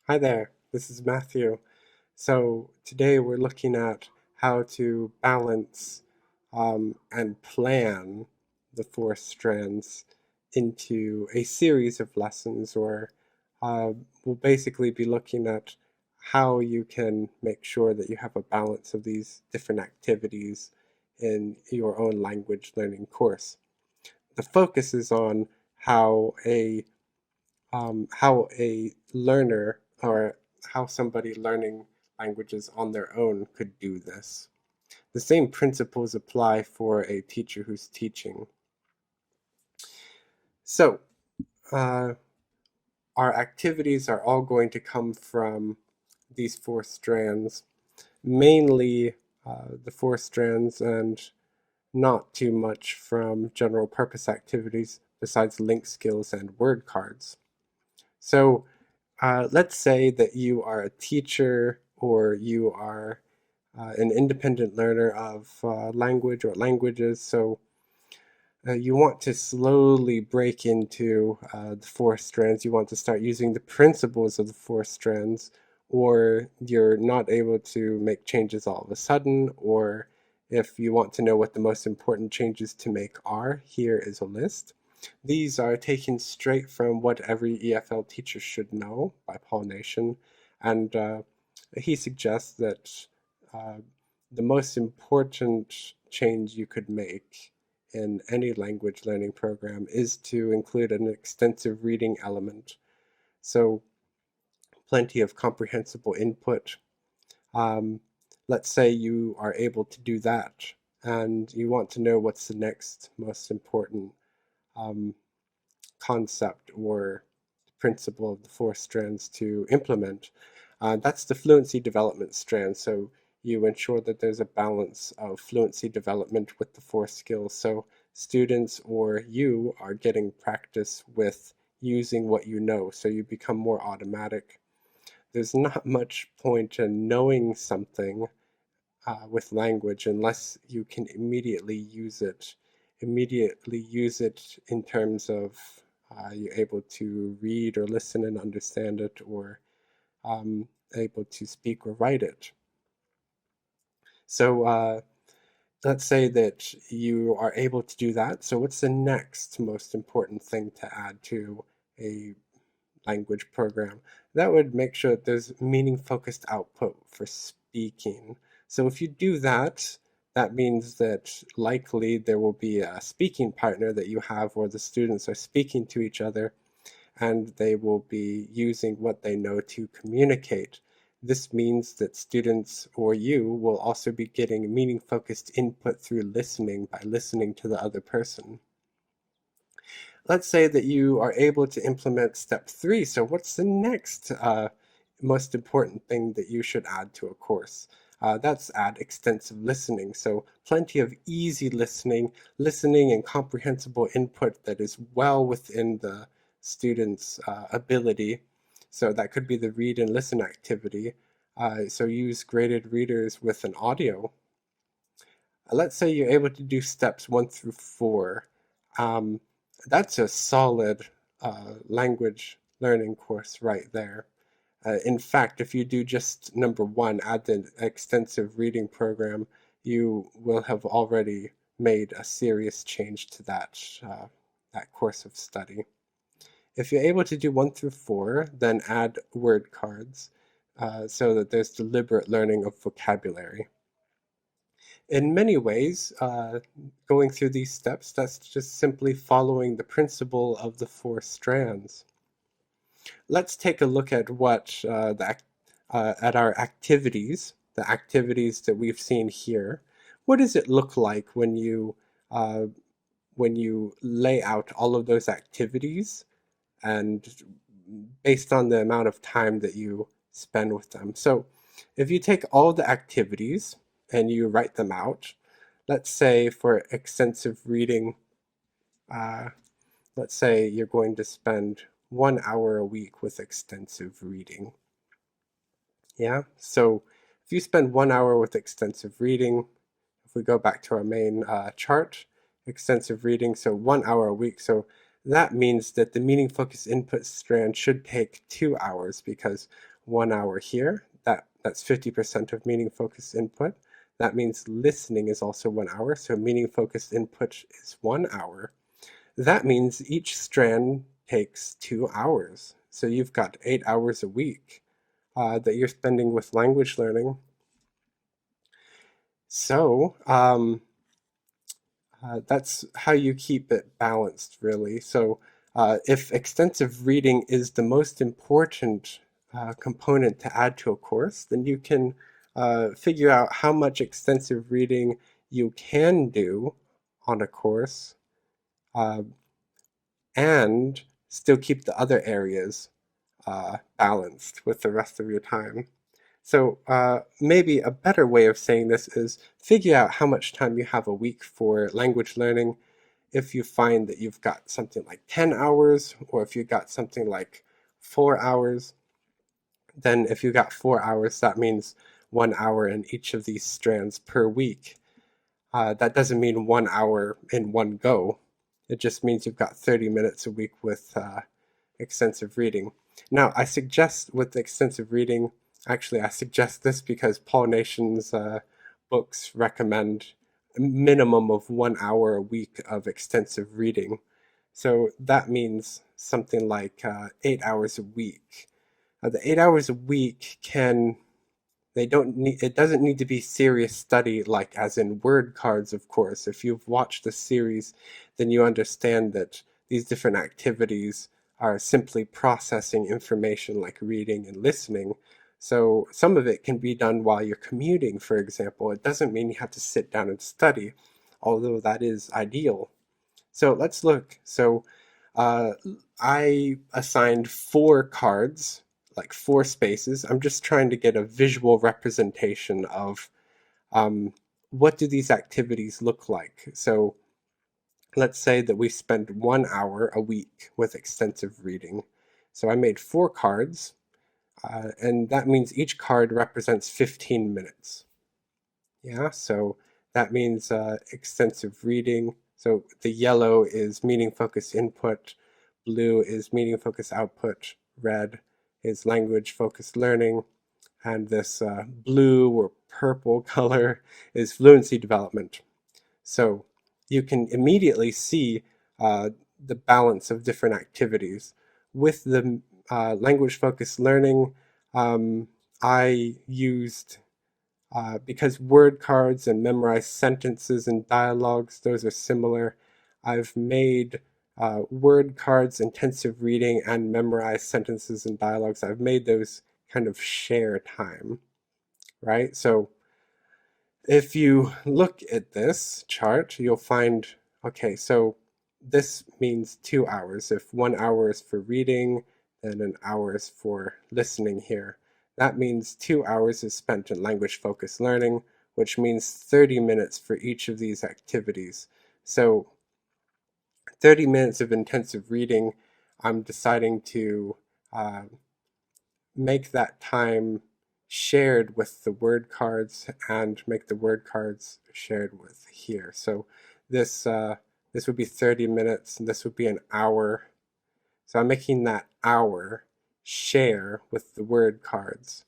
Hi there, this is Matthew. So today we're looking at how to balance and plan the four strands into a series of lessons, or we'll basically be looking at how you can make sure that you have a balance of these different activities in your own language learning course. The focus is on how a learner or how somebody learning languages on their own could do this. The same principles apply for a teacher who's teaching. So, uh, our activities are all going to come from these four strands, mainly the four strands, and not too much from general purpose activities besides link skills and word cards. So, let's say that you are a teacher or you are an independent learner of language or languages. So you want to slowly break into the four strands. You want to start using the principles of the four strands, or you're not able to make changes all of a sudden, or if you want to know what the most important changes to make are, here is a list. These are taken straight from What Every EFL Teacher Should Know by Paul Nation, and he suggests that uh, the most important change you could make in any language learning program is to include an extensive reading element. So, plenty of comprehensible input. Um, let's say you are able to do that and you want to know what's the next most important um, concept or principle of the four strands to implement. That's the fluency development strand. So you ensure that there's a balance of fluency development with the four skills. So students or you are getting practice with using what you know. So you become more automatic. There's not much point in knowing something with language unless you can immediately use it. Immediately use it in terms of you're able to read or listen and understand it, or able to speak or write it. So let's say that you are able to do that. So what's the next most important thing to add to a language program? That would make sure that there's meaning focused output for speaking. So if you do that, that means that likely there will be a speaking partner that you have where the students are speaking to each other and they will be using what they know to communicate. This means that students or you will also be getting meaning focused input through listening by listening to the other person. Let's say that you are able to implement step 3. So what's the next most important thing that you should add to a course? That's add extensive listening. So plenty of easy listening and comprehensible input that is well within the student's ability. So that could be the read and listen activity. So use graded readers with an audio. Let's say you're able to do steps 1 through 4. Um, that's a solid language learning course right there. In fact, if you do just number 1, add the extensive reading program, you will have already made a serious change to that course of study. If you're able to do 1 through 4, then add word cards so that there's deliberate learning of vocabulary. In many ways, going through these steps, that's just simply following the principle of the four strands. Let's take a look at what at our activities, the activities that we've seen here. What does it look like uh, when you lay out all of those activities and based on the amount of time that you spend with them? So if you take all the activities and you write them out, let's say for extensive reading, uh, let's say you're going to spend 1 hour a week with extensive reading. Yeah, so if you spend 1 hour with extensive reading, if we go back to our main chart, extensive reading, so 1 hour a week. So that means that the meaning focused input strand should take 2 hours because 1 hour here. That's 50% of meaning focused input. That means listening is also 1 hour, so meaning focused input is 1 hour. That means each strand takes 2 hours. So you've got 8 hours a week that you're spending with language learning. So that's how you keep it balanced, really. So if extensive reading is the most important component to add to a course, then you can figure out how much extensive reading you can do on a course uh, and still keep the other areas balanced with the rest of your time. So maybe a better way of saying this is figure out how much time you have a week for language learning. If you find that you've got something like 10 hours, or if you've got something like 4 hours, then if you got 4 hours, that means 1 hour in each of these strands per week. That doesn't mean 1 hour in one go. It just means you've got 30 minutes a week with extensive reading. Now, I suggest with extensive reading, actually, I suggest this because Paul Nation's books recommend a minimum of 1 hour a week of extensive reading. So that means something like 8 hours a week. The 8 hours a week can they don't need it doesn't need to be serious study like as in word cards, of course. If you've watched the series, then you understand that these different activities are simply processing information like reading and listening. So some of it can be done while you're commuting, for example. It doesn't mean you have to sit down and study, although that is ideal. So let's look. So uh, I assigned 4 cards, like 4 spaces. I'm just trying to get a visual representation of um, what do these activities look like. So let's say that we spend 1 hour a week with extensive reading. So I made 4 cards, and that means each card represents 15 minutes. Yeah, so that means extensive reading. So the yellow is meaning focused input, blue is meaning focused output, red is language focused learning, and this blue or purple color is fluency development. So you can immediately see the balance of different activities. With the language focused learning, I used because word cards and memorized sentences and dialogues, those are similar. I've made word cards, intensive reading, and memorized sentences and dialogues. I've made those kind of share time, right? So if you look at this chart, you'll find, okay, so this means 2 hours. If 1 hour is for reading, then an hour is for listening here. That means 2 hours is spent in language focused learning, which means 30 minutes for each of these activities. So 30 minutes of intensive reading, I'm deciding to uh, make that time shared with the word cards and make the word cards shared with here. So this this would be 30 minutes and this would be an hour. So I'm making that hour share with the word cards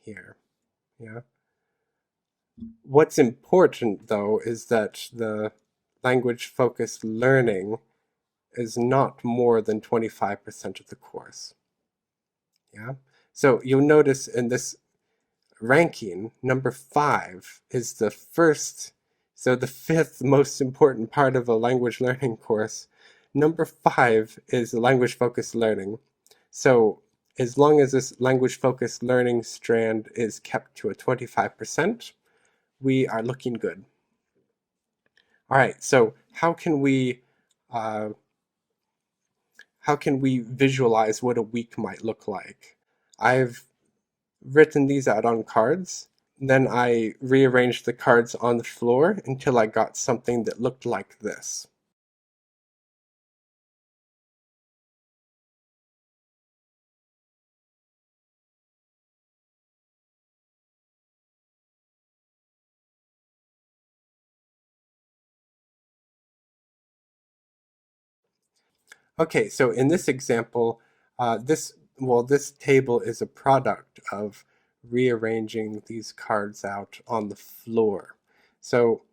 here. Yeah. What's important though is that the language focused learning is not more than 25% of the course. Yeah. So you'll notice in this ranking, number 5 is the first, so the fifth most important part of a language learning course. Number 5 is language focused learning. So as long as this language focused learning strand is kept to a 25%, we are looking good. All right, so uh, how can we visualize what a week might look like? I've written these out on cards. Then I rearranged the cards on the floor until I got something that looked like this. Okay, so in this example, this well, this table is a product of rearranging these cards out on the floor. So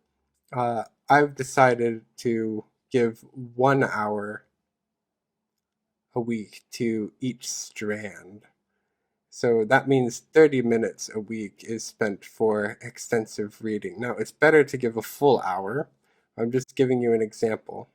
I've decided to give 1 hour a week to each strand. So that means 30 minutes a week is spent for extensive reading. Now, it's better to give a full hour. I'm just giving you an example.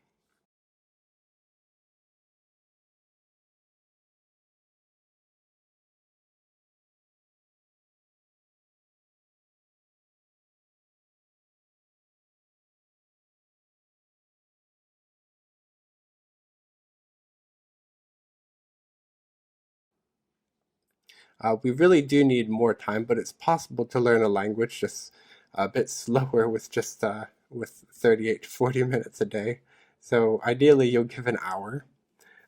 We really do need more time, but it's possible to learn a language just a bit slower with just with 38 to 40 minutes a day. So ideally, you'll give an hour.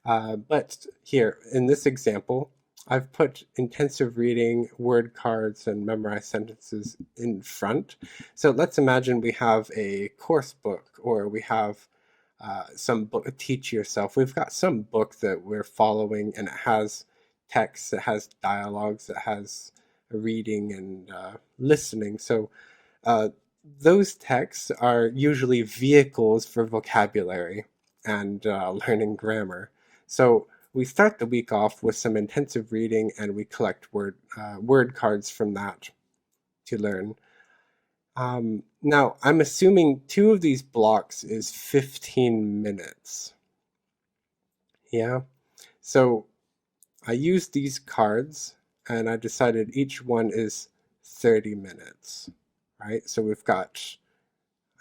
But here, in this example, I've put intensive reading, word cards, and memorized sentences in front. So let's imagine we have a course book, or we have some book, teach yourself. We've got some book that we're following, and it has text, it has dialogues, it has reading and listening. So uh, those texts are usually vehicles for vocabulary and learning grammar. So we start the week off with some intensive reading, and we collect word cards from that to learn. Now, I'm assuming two of these blocks is 15 minutes. Yeah. So I used these cards, and I decided each one is 30 minutes, right? So we've got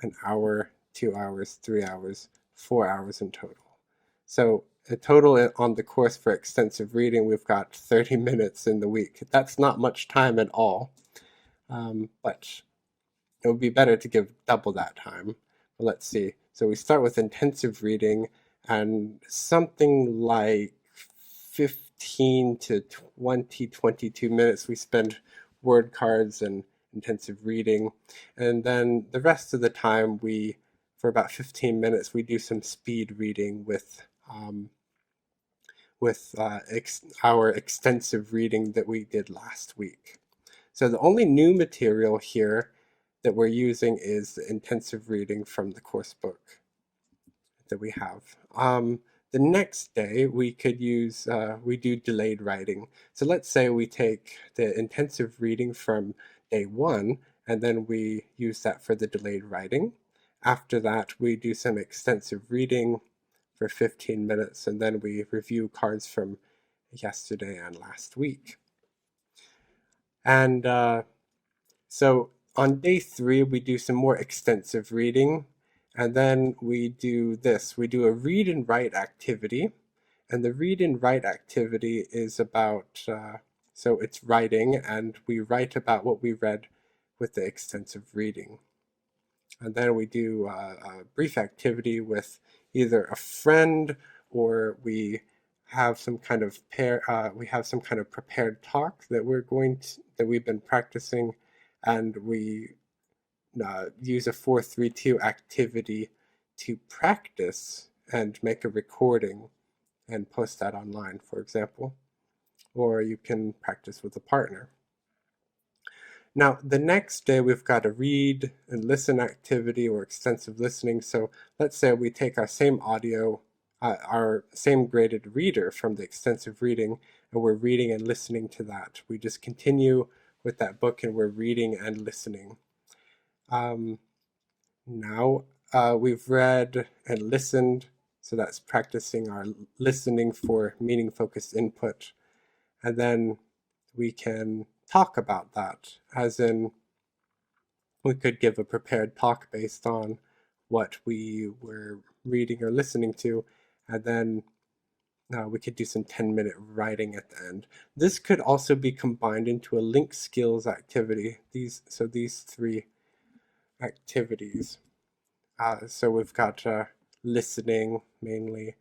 an hour, 2 hours, 3 hours, 4 hours in total. So a total on the course for extensive reading, we've got 30 minutes in the week. That's not much time at all, but it would be better to give double that time. But let's see. So we start with intensive reading, and something like 15 to 20, 22 minutes we spend word cards and intensive reading. And then the rest of the time, for about 15 minutes, we do some speed reading with our extensive reading that we did last week. So the only new material here that we're using is the intensive reading from the course book that we have. The next day we could use, we do delayed writing. So let's say we take the intensive reading from day one, and then we use that for the delayed writing. After that, we do some extensive reading for 15 minutes, and then we review cards from yesterday and last week. And so on day three, we do some more extensive reading, and then we do this. We do a read and write activity, and the read and write activity is about, so it's writing, and we write about what we read with the extensive reading. And then we do a brief activity with either a friend, or we have some kind of we have some kind of prepared talk that that we've been practicing, and we use a 4-3-2 activity to practice and make a recording and post that online, for example. Or you can practice with a partner. Now, the next day we've got a read and listen activity or extensive listening. So let's say we take our same audio, our same graded reader from the extensive reading, and we're reading and listening to that. We just continue with that book, and we're reading and listening. Now we've read and listened, so that's practicing our listening for meaning-focused input. And then we can talk about that, as in we could give a prepared talk based on what we were reading or listening to, and then we could do some 10-minute writing at the end. This could also be combined into a linked skills activity. These three activities. So we've got listening mainly,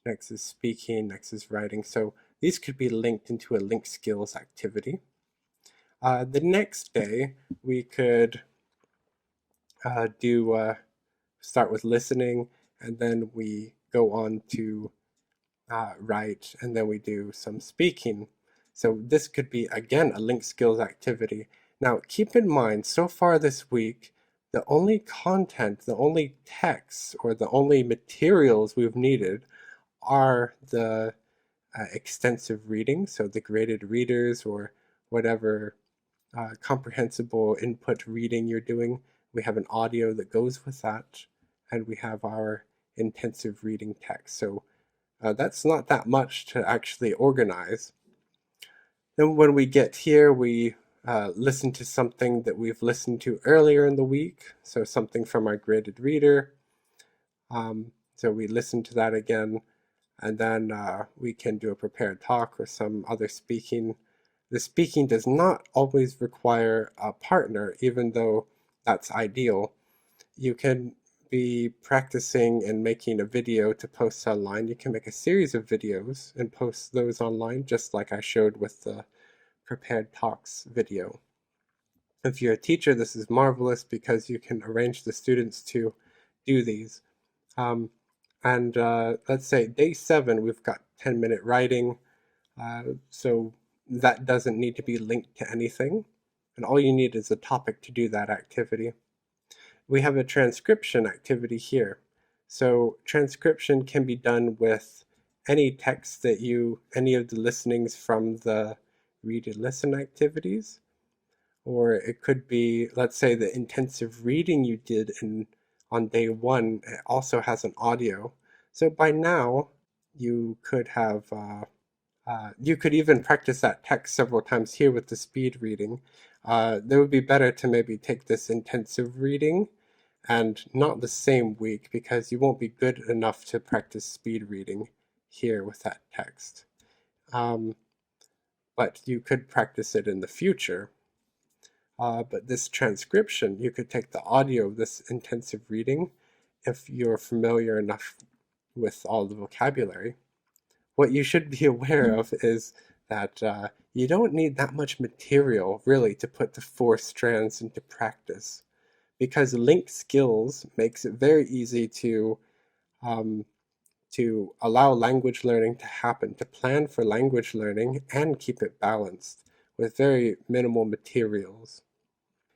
next is speaking, next is writing. So these could be linked into a linked skills activity. The next day, we could start with listening, and then we go on to write, and then we do some speaking. So this could be, again, a linked skills activity. Now, keep in mind, so far this week, the only content, the only texts, or the only materials we've needed are the extensive reading, so the graded readers or whatever comprehensible input reading you're doing. We have an audio that goes with that, and we have our intensive reading text. So that's not that much to actually organize. Then when we get here, we listen to something that we've listened to earlier in the week, so something from our graded reader. So we listen to that again, and then we can do a prepared talk or some other speaking. The speaking does not always require a partner, even though that's ideal. You can be practicing and making a video to post online. You can make a series of videos and post those online, just like I showed with the prepared talks video. If you're a teacher, this is marvelous because you can arrange the students to do these. Um, and let's say day 7, we've got 10-minute writing. So that doesn't need to be linked to anything. And all you need is a topic to do that activity. We have a transcription activity here. So transcription can be done with any text that any of the listenings from the read and listen activities. Or it could be, let's say, the intensive reading you did on day 1 it also has an audio. So by now, you could have you could even practice that text several times here with the speed reading. It would be better to maybe take this intensive reading and not the same week because you won't be good enough to practice speed reading here with that text. But you could practice it in the future. But this transcription, you could take the audio of this intensive reading if you're familiar enough with all the vocabulary. What you should be aware of is that you don't need that much material really to put the 4 strands into practice because linked skills makes it very easy um, to allow language learning to happen, to plan for language learning and keep it balanced with very minimal materials.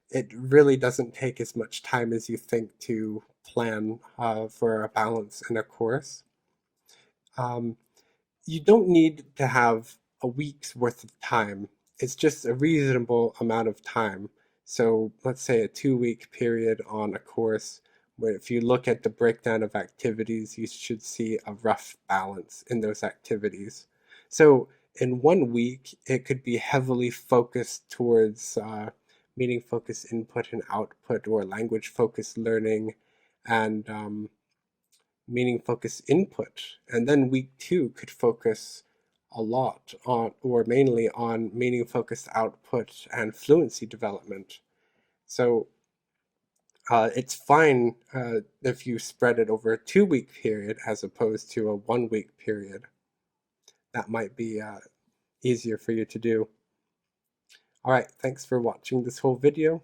It really doesn't take as much time as you think to plan for a balance in a course. Um, you don't need to have a week's worth of time. It's just a reasonable amount of time. So let's say a 2-week period on a course, where if you look at the breakdown of activities, you should see a rough balance in those activities. So in 1 week, it could be heavily focused towards meaning focused input and output or language focused learning and meaning focused input. And then week 2 could focus a lot on, or mainly on, meaning focused output and fluency development. So it's fine if you spread it over a 2-week period as opposed to a 1-week period. That might be easier for you to do. All right, thanks for watching this whole video.